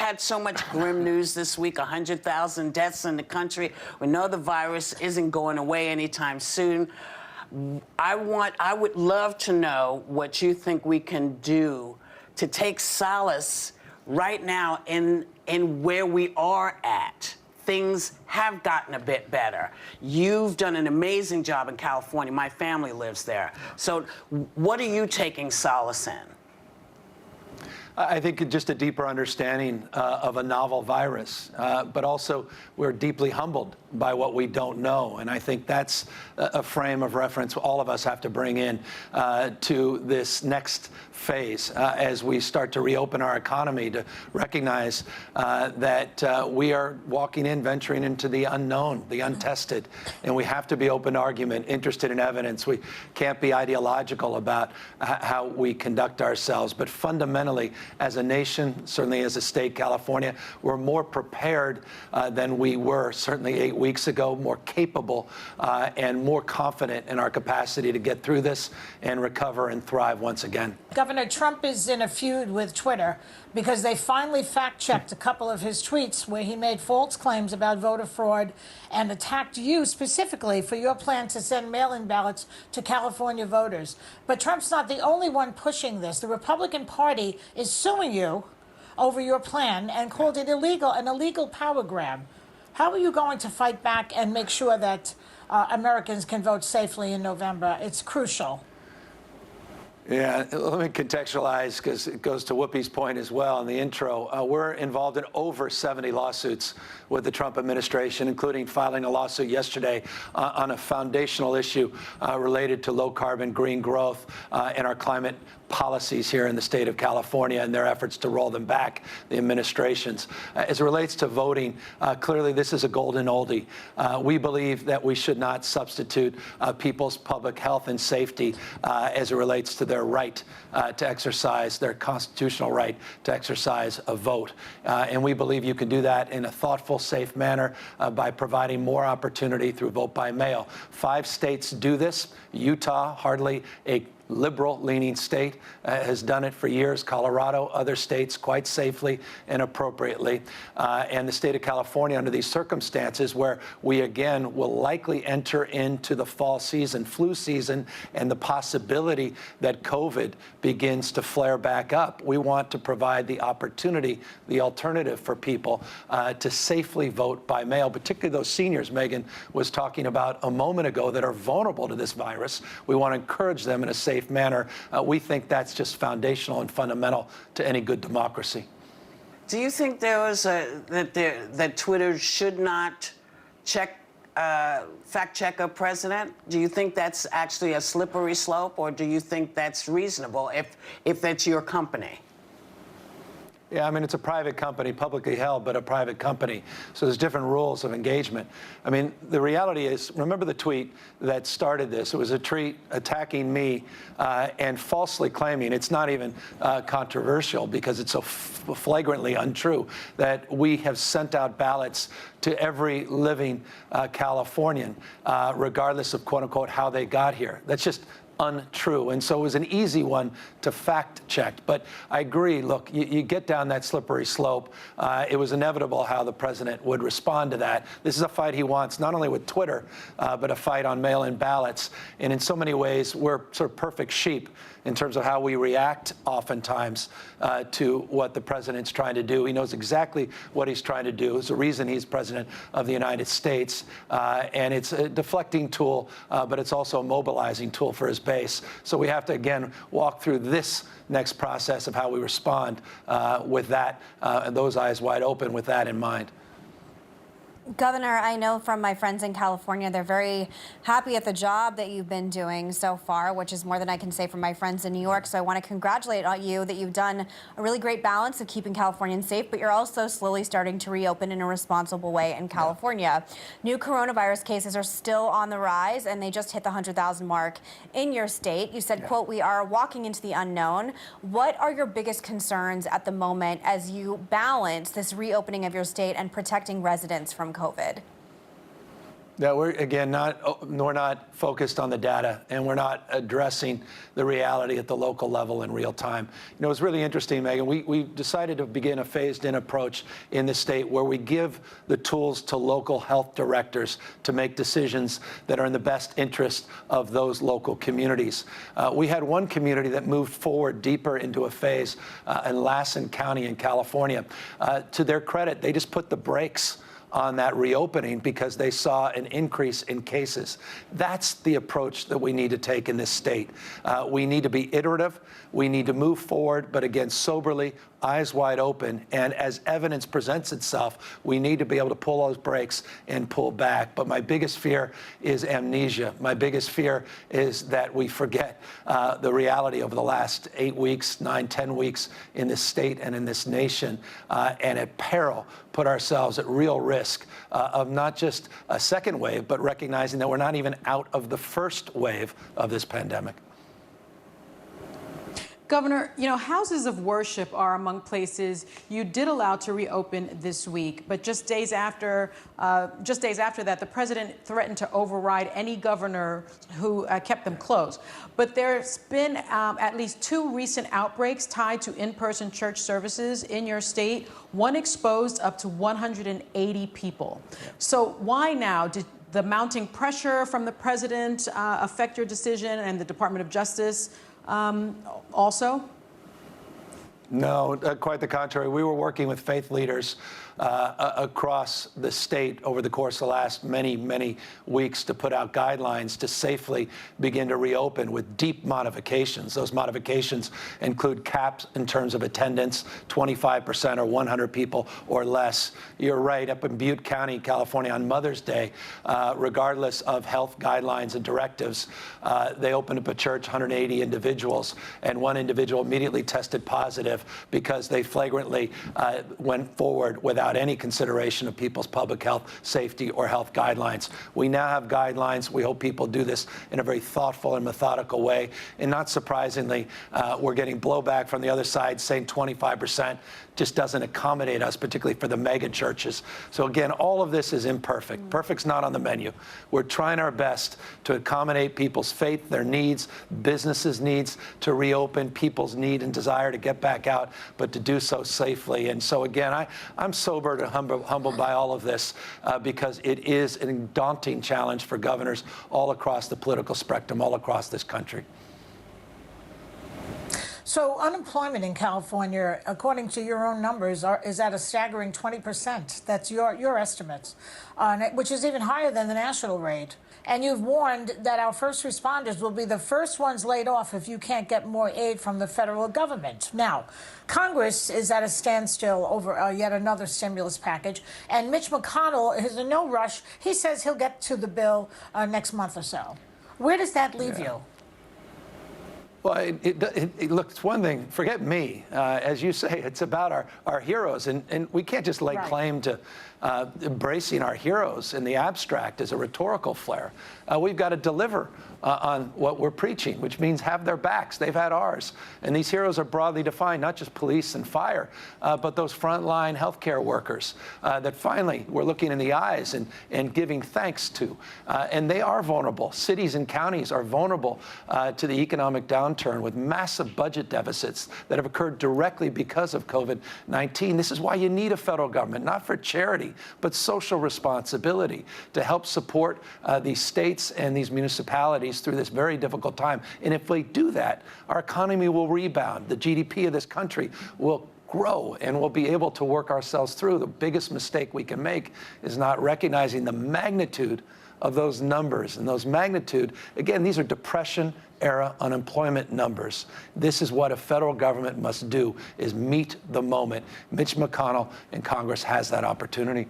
had so much grim news this week, 100,000 deaths in the country. We know the virus isn't going away anytime soon. I would love to know what you think we can do to take solace right now in where we are at. Things have gotten a bit better. You've done an amazing job in California. My family lives there. So what are you taking solace in? I think just a deeper understanding of a novel virus, but also we're deeply humbled by what we don't know. And I think that's a frame of reference all of us have to bring in to this next phase as we start to reopen our economy, to recognize that we are venturing into the unknown, the untested, and we have to be open to argument, interested in evidence. We can't be ideological about how we conduct ourselves, but fundamentally, as a nation, certainly as a state, California, we're more prepared than we were certainly 8 weeks ago, more capable and more confident in our capacity to get through this and recover and thrive once again. Governor Trump is in a feud with Twitter because they finally fact-checked a couple of his tweets where he made false claims about voter fraud and attacked you specifically for your plan to send mail-in ballots to California voters. But Trump's not the only one pushing this. The Republican Party is suing you over your plan and called it an illegal power grab. How are you going to fight back and make sure that Americans can vote safely in November? It's crucial. Yeah, let me contextualize, because it goes to Whoopi's point as well in the intro. We're involved in over 70 lawsuits with the Trump administration, including filing a lawsuit yesterday on a foundational issue related to low-carbon green growth and our climate policies here in the state of California and their efforts to roll them back, the administration's. As it relates to voting, clearly this is a golden oldie. We believe that we should not substitute people's public health and safety as it relates to their right to exercise, their constitutional right to exercise a vote. And we believe you can do that in a thoughtful, safe manner by providing more opportunity through vote by mail. 5 states do this. Utah, hardly a liberal-leaning state, has done it for years. Colorado, other states quite safely and appropriately. And the state of California, under these circumstances where we again will likely enter into the fall season, flu season, and the possibility that COVID begins to flare back up, we want to provide the opportunity, the alternative for people to safely vote by mail, particularly those seniors Megan was talking about a moment ago that are vulnerable to this virus. We want to encourage them in a safe manner. We think that's just foundational and fundamental to any good democracy. Do you think that Twitter should not fact check a president? Do you think that's actually a slippery slope, or do you think that's reasonable if that's your company? Yeah, I mean, it's a private company, publicly held, but a private company. So there's different rules of engagement. I mean, the reality is, remember the tweet that started this? It was a tweet attacking me and falsely claiming, it's not even controversial because it's so flagrantly untrue, that we have sent out ballots to every living Californian, regardless of, quote unquote, how they got here. That's just untrue. And so it was an easy one to fact check. But I agree, look, you get down that slippery slope. It was inevitable how the president would respond to that. This is a fight he wants, not only with Twitter, but a fight on mail-in ballots. And in so many ways, we're sort of perfect sheep in terms of how we react oftentimes to what the president's trying to do. He knows exactly what he's trying to do. It's the reason he's president of the United States. And it's a deflecting tool, but it's also a mobilizing tool for his base. So we have to, again, walk through this next process of how we respond with that, and those eyes wide open with that in mind. Governor, I know from my friends in California, they're very happy at the job that you've been doing so far, which is more than I can say for my friends in New York. So I want to congratulate you that you've done a really great balance of keeping Californians safe, but you're also slowly starting to reopen in a responsible way in California. Yeah. New coronavirus cases are still on the rise, and they just hit the 100,000 mark in your state. You said, yeah, quote, "We are walking into the unknown." What are your biggest concerns at the moment as you balance this reopening of your state and protecting residents from COVID? That we're not focused on the data, and we're not addressing the reality at the local level in real time. You know, it's really interesting, Megan. We decided to begin a phased-in approach in the state where we give the tools to local health directors to make decisions that are in the best interest of those local communities. We had one community that moved forward deeper into a phase in Lassen County in California. To their credit, they just put the brakes on that reopening because they saw an increase in cases. That's the approach that we need to take in this state. We need to be iterative. We need to move forward, but again, soberly, eyes wide open. And as evidence presents itself, we need to be able to pull those brakes and pull back. But my biggest fear is amnesia. My biggest fear is that we forget the reality over the last 8 weeks, 9, 10 weeks in this state and in this nation, and at peril put ourselves at real risk of not just a second wave, but recognizing that we're not even out of the first wave of this pandemic. Governor, you know, houses of worship are among places you did allow to reopen this week, but just days after that, the president threatened to override any governor who kept them closed. But there's been at least 2 recent outbreaks tied to in-person church services in your state. One exposed up to 180 people. So why now? Did the mounting pressure from the president affect your decision, and the Department of Justice also? No, quite the contrary. We were working with faith leaders across the state over the course of the last many weeks to put out guidelines to safely begin to reopen with deep modifications. Those modifications include caps in terms of attendance, 25% or 100 people or less. You're right, up in Butte County, California, on Mother's Day, regardless of health guidelines and directives, they opened up a church, 180 individuals, and one individual immediately tested positive because they flagrantly went forward without any consideration of people's public health, safety, or health guidelines. We now have guidelines. We hope people do this in a very thoughtful and methodical way. And not surprisingly, we're getting blowback from the other side saying 25% just doesn't accommodate us, particularly for the mega churches. So again, all of this is imperfect. Perfect's not on the menu. We're trying our best to accommodate people's faith, their needs, businesses' needs to reopen, people's need and desire to get back out, but to do so safely. And so again, I'm sobered and humbled by all of this because it is a daunting challenge for governors all across the political spectrum, all across this country. So unemployment in California, according to your own numbers, is at a staggering 20%. That's your estimates, which is even higher than the national rate. And you've warned that our first responders will be the first ones laid off if you can't get more aid from the federal government. Now, Congress is at a standstill over yet another stimulus package, and Mitch McConnell is in no rush. He says he'll get to the bill next month or so. Where does that leave you? Well, look, it's one thing, forget me. As you say, it's about our heroes. And we can't just lay claim to embracing our heroes in the abstract as a rhetorical flair. We've got to deliver on what we're preaching, which means have their backs. They've had ours. And these heroes are broadly defined, not just police and fire, but those frontline healthcare workers that finally we're looking in the eyes and giving thanks to. And they are vulnerable. Cities and counties are vulnerable to the economic downturn with massive budget deficits that have occurred directly because of COVID-19. This is why you need a federal government, not for charity, but social responsibility to help support these states and these municipalities through this very difficult time. And if we do that, our economy will rebound. The GDP of this country will grow, and we'll be able to work ourselves through. The biggest mistake we can make is not recognizing the magnitude of those numbers. And those magnitude, again, these are Depression-era unemployment numbers. This is what a federal government must do, is meet the moment. Mitch McConnell and Congress has that opportunity.